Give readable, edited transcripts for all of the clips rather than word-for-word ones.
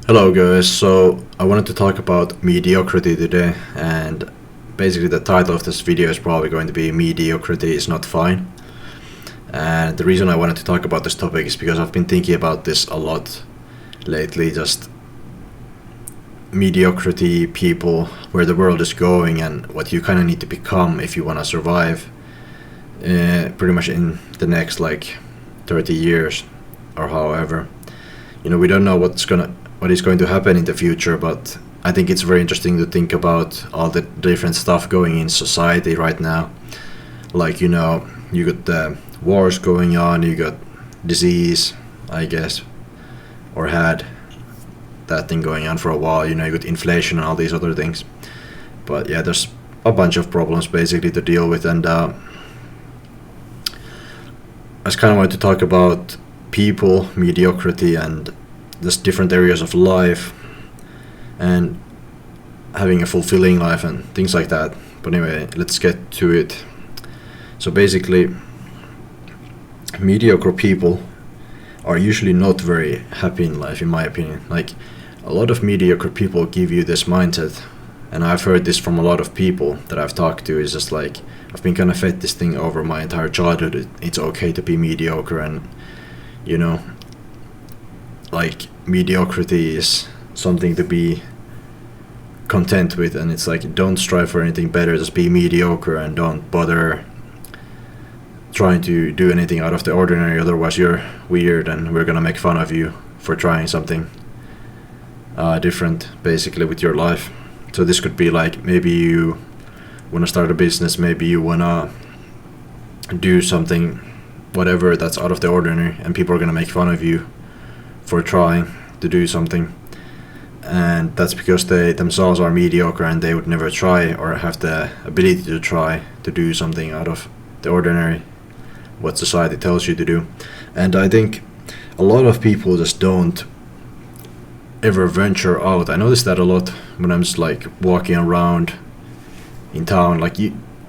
Hello guys, so I wanted to talk about mediocrity today, and basically the title of this video is probably going to be Mediocrity Is Not Fine. And the reason I wanted to talk about this topic is because I've been thinking about this a lot lately, just mediocrity, people, where the world is going and what you kind of need to become if you want to survive pretty much in the next 30 years or however. We don't know what is going to happen in the future, but I think it's very interesting to think about all the different stuff going in society right now. You got the wars going on, you got disease, I guess, or had that thing going on for a while. You got inflation and all these other things. But yeah, there's a bunch of problems basically to deal with, and I just kind of wanted to talk about people, mediocrity, and just different areas of life and having a fulfilling life and things like that. But anyway, let's get to it. So basically, mediocre people are usually not very happy in life, in my opinion. A lot of mediocre people give you this mindset, and I've heard this from a lot of people that I've talked to. Is just I've been kind of fed this thing over my entire childhood. It's okay to be mediocre, and mediocrity is something to be content with, and it's don't strive for anything better, just be mediocre and don't bother trying to do anything out of the ordinary, otherwise you're weird and we're gonna make fun of you for trying something different basically with your life. So this could be maybe you want to start a business, maybe you want to do something, whatever, that's out of the ordinary, and people are gonna make fun of you for trying to do something, and that's because they themselves are mediocre and they would never try or have the ability to try to do something out of the ordinary, what society tells you to do. And I think a lot of people just don't ever venture out. I notice that a lot when I'm just walking around in town.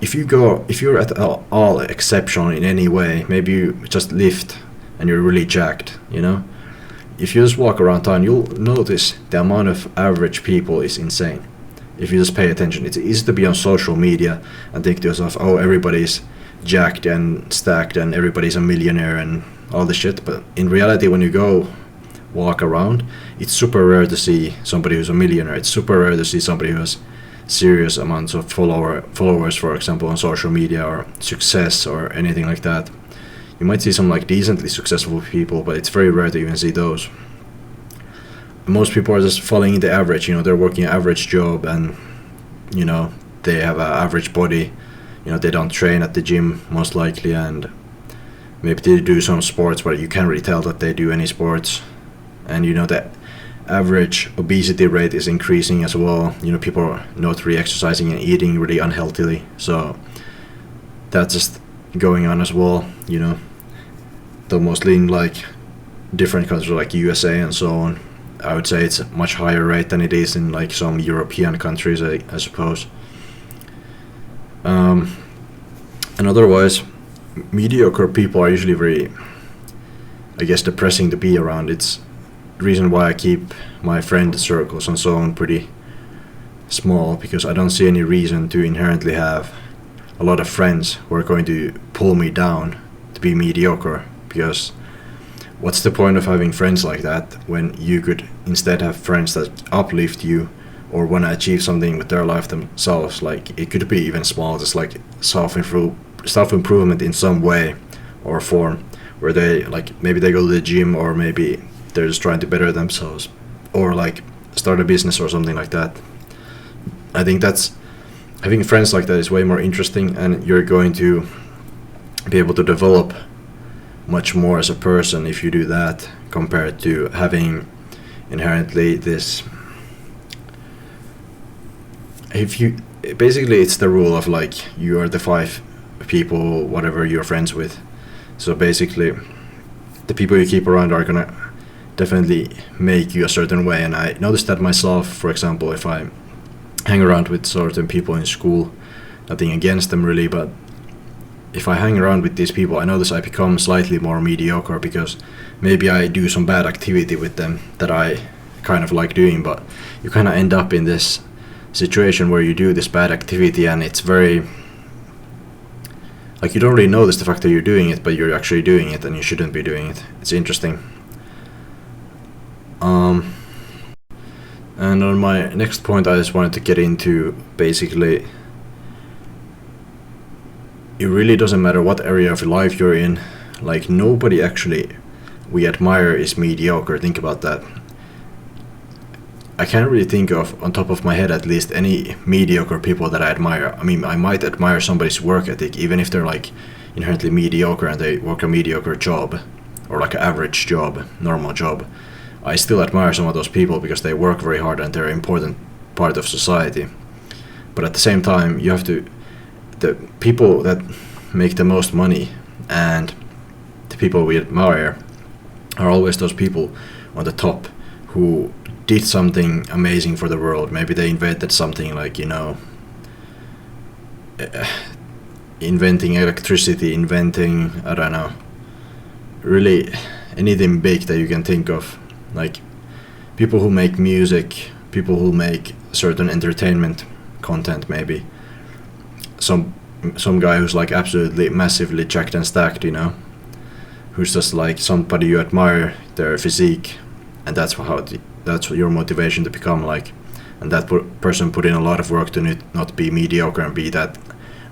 If you're at all exceptional in any way, maybe you just lift and you're really jacked, if you just walk around town, you'll notice the amount of average people is insane. If you just pay attention, it's easy to be on social media and think to yourself, oh, everybody's jacked and stacked and everybody's a millionaire and all this shit. But in reality, when you go walk around, it's super rare to see somebody who's a millionaire. It's super rare to see somebody who has serious amounts of followers, for example, on social media, or success or anything like that. You might see some decently successful people, but it's very rare to even see those. Most people are just falling into average. They're working an average job, and they have an average body. They don't train at the gym most likely, and maybe they do some sports, but you can't really tell that they do any sports. And the average obesity rate is increasing as well. People are not really exercising and eating really unhealthily, so that's just going on as well. Though mostly in different countries like USA and so on, I would say it's a much higher rate than it is in some European countries, I suppose. And otherwise, mediocre people are usually very, I guess, depressing to be around. It's the reason why I keep my friend circles and so on pretty small, because I don't see any reason to inherently have a lot of friends who are going to pull me down to be mediocre. Because what's the point of having friends like that when you could instead have friends that uplift you or want to achieve something with their life themselves? It could be even small, just self-improvement in some way or form, where they maybe they go to the gym, or maybe they're just trying to better themselves, or start a business or something like that. I think that's having friends like that is way more interesting, and you're going to be able to develop much more as a person if you do that, compared to having inherently this. Basically it's the rule of you are the 5 people, whatever you're friends with. So basically the people you keep around are gonna definitely make you a certain way. And I noticed that myself, for example, if I hang around with certain people in school, nothing against them really, but if I hang around with these people, I notice I become slightly more mediocre, because maybe I do some bad activity with them that I kind of like doing, but you kind of end up in this situation where you do this bad activity, and it's very like you don't really notice the fact that you're doing it, but you're actually doing it and you shouldn't be doing it. It's interesting. And on my next point, I just wanted to get into basically, it really doesn't matter what area of life you're in, like nobody actually we admire is mediocre. Think about that. I can't really think of, on top of my head at least, any mediocre people that I admire. I mean, I might admire somebody's work ethic, even if they're like inherently mediocre and they work a mediocre job, or like an average job, normal job. I still admire some of those people because they work very hard and they're an important part of society. But at the same time, you have to, the people that make the most money and the people we admire are always those people on the top who did something amazing for the world. Maybe they invented something like, inventing electricity, inventing, I don't know, really anything big that you can think of. Like people who make music, people who make certain entertainment content, maybe some guy who's like absolutely massively jacked and stacked, who's just like somebody you admire their physique, and that's your motivation to become like, and that person put in a lot of work to not be mediocre and be that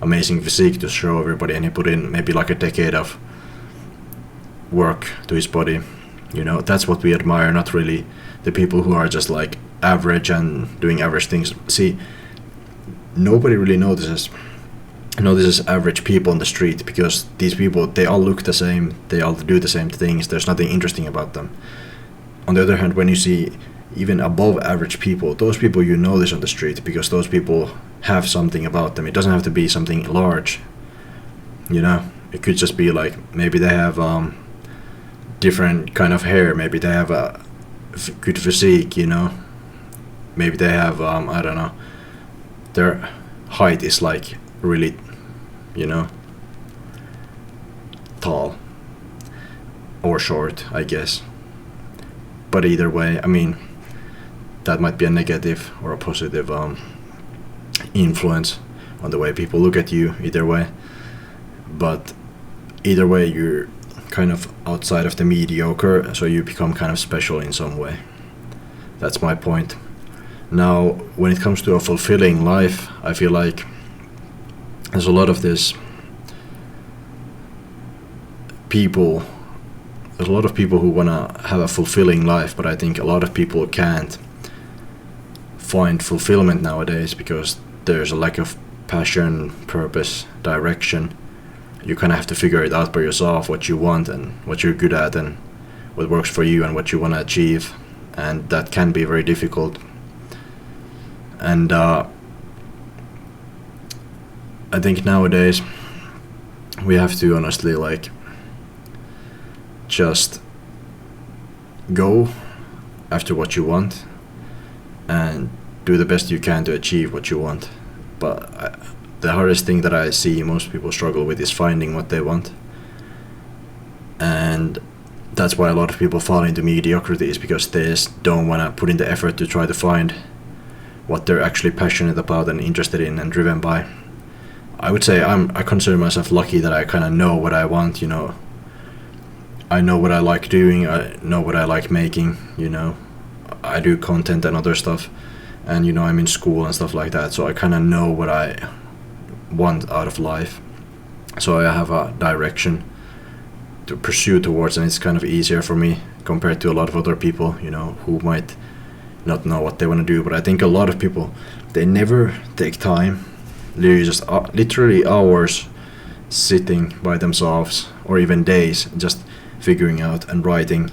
amazing physique to show everybody, and he put in maybe like a decade of work to his body. That's what we admire, not really the people who are just like average and doing average things. See, nobody really notices average people on the street, because these people, they all look the same, they all do the same things, there's nothing interesting about them. On the other hand, when you see even above average people, those people you notice on the street, because those people have something about them. It doesn't have to be something large, it could just be like, maybe they have different kind of hair, maybe they have a good physique, maybe they have I don't know, their height is like really tall or short, I guess. But either way, I mean, that might be a negative or a positive influence on the way people look at you, either way. But either way, you're kind of outside of the mediocre, so you become kind of special in some way. That's my point. Now, when it comes to a fulfilling life, I feel like there's a lot of people who want to have a fulfilling life, but I think a lot of people can't find fulfillment nowadays because there's a lack of passion, purpose, direction. You kind of have to figure it out by yourself, what you want and what you're good at and what works for you and what you want to achieve, and that can be very difficult. And I think nowadays we have to honestly like just go after what you want and do the best you can to achieve what you want. But the hardest thing that I see most people struggle with is finding what they want, and that's why a lot of people fall into mediocrity, is because they just don't want to put in the effort to try to find what they're actually passionate about and interested in and driven by. I would say I consider myself lucky that I kind of know what I want, I know what I like doing, I know what I like making, I do content and other stuff, and I'm in school and stuff like that, so I kind of know what I want out of life, so I have a direction to pursue towards, and it's kind of easier for me compared to a lot of other people, who might not know what they want to do. But I think a lot of people, they never take time, they're just literally hours sitting by themselves, or even days, just figuring out and writing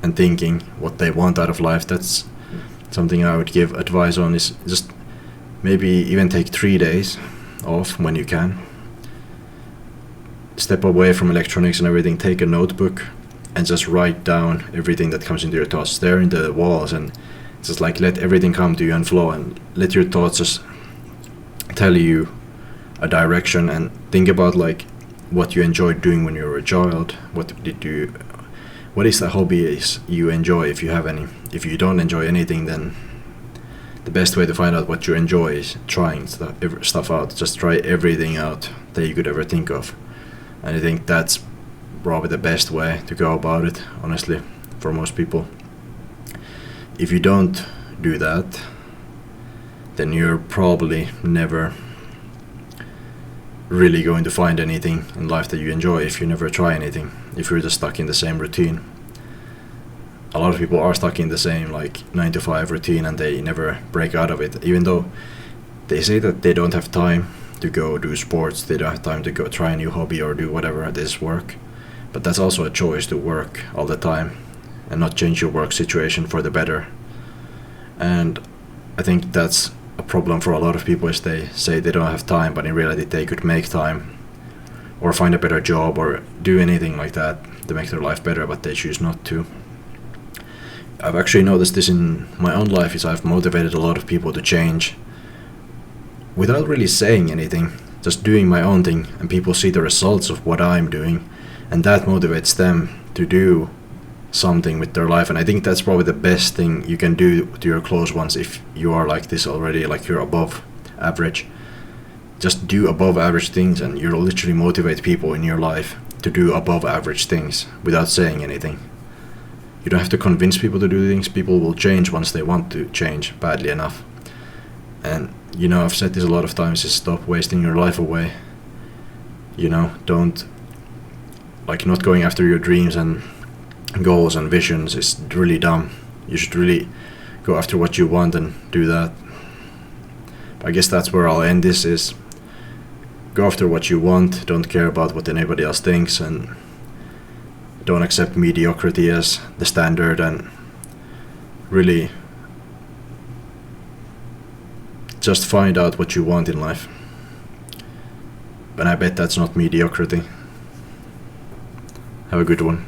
and thinking what they want out of life. That's something I would give advice on, is just maybe even take 3 days off when you can. Step away from electronics and everything, take a notebook and just write down everything that comes into your thoughts. Stare into the walls and just like let everything come to you and flow, and let your thoughts just tell you a direction. And think about like what you enjoyed doing when you were a child. What is the hobbies you enjoy, if you have any, if you don't enjoy anything, then the best way to find out what you enjoy is trying stuff out. Just try everything out that you could ever think of. And I think that's probably the best way to go about it, honestly, for most people. If you don't do that, then you're probably never really going to find anything in life that you enjoy if you never try anything, if you're just stuck in the same routine. A lot of people are stuck in the same 9 to 5 routine and they never break out of it, even though they say that they don't have time to go do sports, they don't have time to go try a new hobby or do whatever it is, work. But that's also a choice, to work all the time and not change your work situation for the better. And I think that's a problem for a lot of people, is they say they don't have time, but in reality they could make time or find a better job or do anything like that to make their life better, but they choose not to. I've actually noticed this in my own life, is I've motivated a lot of people to change without really saying anything, just doing my own thing, and people see the results of what I'm doing, and that motivates them to do something with their life. And I think that's probably the best thing you can do to your close ones if you are like this already, like you're above average. Just do above average things and you'll literally motivate people in your life to do above average things without saying anything. You don't have to convince people to do things. People will change once they want to change badly enough. And I've said this a lot of times, is stop wasting your life away. Don't not going after your dreams and goals and visions is really dumb. You should really go after what you want and do that. I guess that's where I'll end this, is go after what you want, don't care about what anybody else thinks, and don't accept mediocrity as the standard, and really just find out what you want in life. And I bet that's not mediocrity. Have a good one.